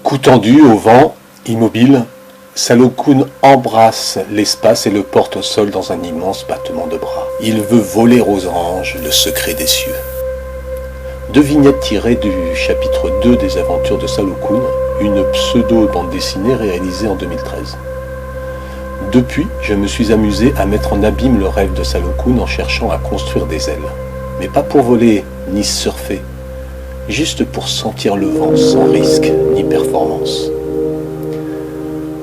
Cou tendu au vent, immobile, Salo-kun embrasse l'espace et le porte au sol dans un immense battement de bras. Il veut voler aux anges le secret des cieux. 2 vignettes tirées du chapitre 2 des aventures de Salo-kun, une pseudo-bande dessinée réalisée en 2013. Depuis, je me suis amusé à mettre en abîme le rêve de Salo-kun en cherchant à construire des ailes. Mais pas pour voler ni surfer, juste pour sentir le vent sans risque ni performance.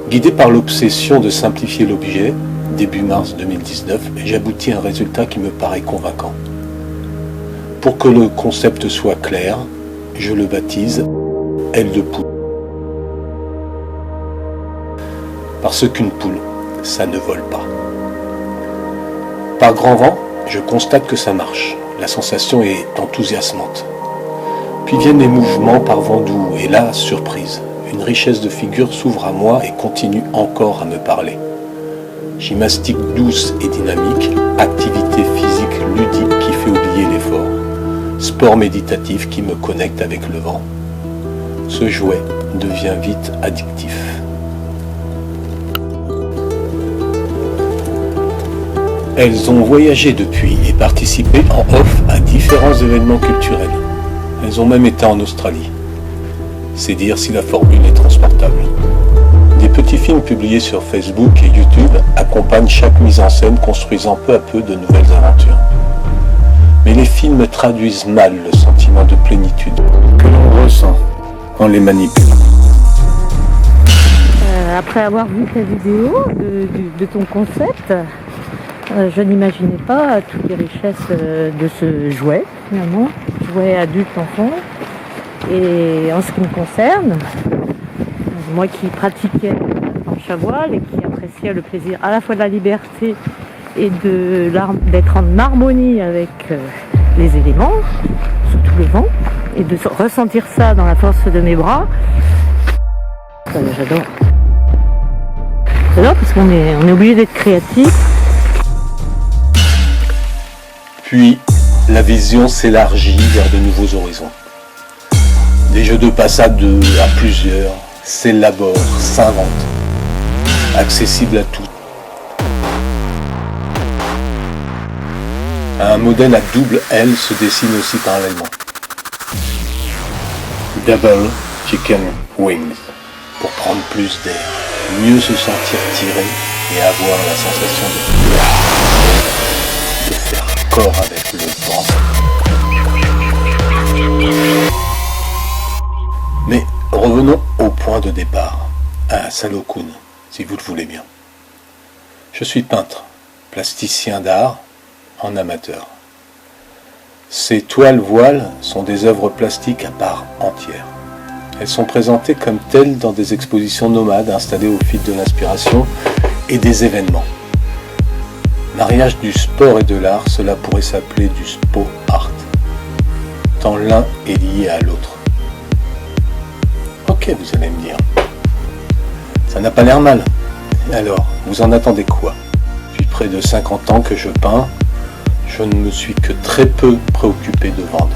Guidé par l'obsession de simplifier l'objet, début mars 2019, j'aboutis à un résultat qui me paraît convaincant. Pour que le concept soit clair, je le baptise « aile de poule ». Parce qu'une poule, ça ne vole pas. Par grand vent, je constate que ça marche. La sensation est enthousiasmante. Puis viennent les mouvements par vent doux, et là, surprise. Une richesse de figures s'ouvre à moi et continue encore à me parler. Gymnastique douce et dynamique, activité physique ludique qui fait oublier l'effort, sport méditatif qui me connecte avec le vent. Ce jouet devient vite addictif. Elles ont voyagé depuis et participé en off à différents événements culturels. Elles ont même été en Australie. C'est dire si la formule est transportable. Des petits films publiés sur Facebook et YouTube accompagnent chaque mise en scène, construisant peu à peu de nouvelles aventures. Mais les films traduisent mal le sentiment de plénitude que l'on ressent en les manipulant. Après avoir vu ta vidéo de ton concept, je n'imaginais pas toutes les richesses de ce jouet, finalement, jouet adulte-enfant. Et en ce qui me concerne, moi qui pratiquais la planche à voile et qui appréciais le plaisir à la fois de la liberté et d'être en harmonie avec les éléments, surtout le vent, et de ressentir ça dans la force de mes bras, j'adore. J'adore parce qu'on est obligé d'être créatif. Puis, la vision s'élargit vers de nouveaux horizons. Des jeux de passade à plusieurs s'élaborent, s'inventent, accessibles à tous. Un modèle à double aile se dessine aussi parallèlement. Double Chicken Wings, pour prendre plus d'air, mieux se sentir tiré et avoir la sensation de faire corps avec le vent. Mais revenons au point de départ, à Salo-kun, si vous le voulez bien. Je suis peintre, plasticien d'art, en amateur. Ces toiles voiles sont des œuvres plastiques à part entière. Elles sont présentées comme telles dans des expositions nomades installées au fil de l'inspiration et des événements. Mariage du sport et de l'art, cela pourrait s'appeler du spo art, tant l'un est lié à l'autre. Ok, vous allez me dire. Ça n'a pas l'air mal. Alors, vous en attendez quoi? Depuis près de 50 ans que je peins, je ne me suis que très peu préoccupé de vendre.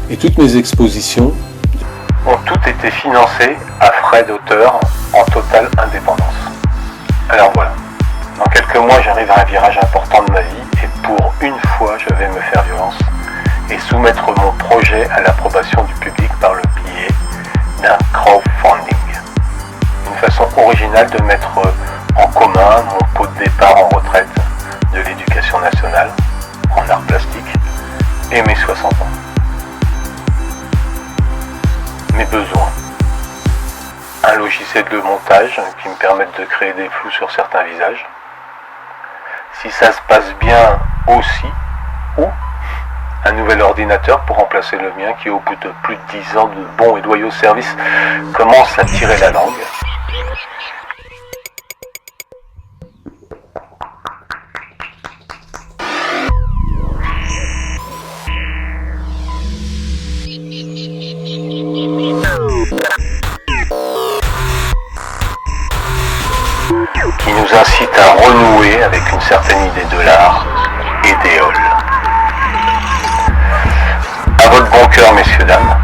Et toutes mes expositions ont toutes été financées à frais d'auteur en totale indépendance. Alors voilà, dans quelques mois j'arrive à un virage important de ma vie et pour une fois je vais me faire violence et soumettre mon projet à l'approbation du public par le biais d'un crowdfunding. Une façon originale de mettre en commun mon pot de départ en retraite de l'éducation nationale en art plastique et mes 60 ans. Mes besoins. Un logiciel de montage qui me permette de créer des flous sur certains visages. Si ça se passe bien aussi, ou un nouvel ordinateur pour remplacer le mien qui, au bout de plus de 10 ans de bons et loyaux services, commence à tirer la langue. Qui nous incite à renouer avec une certaine idée de l'art et des halls. À votre bon cœur, messieurs, dames.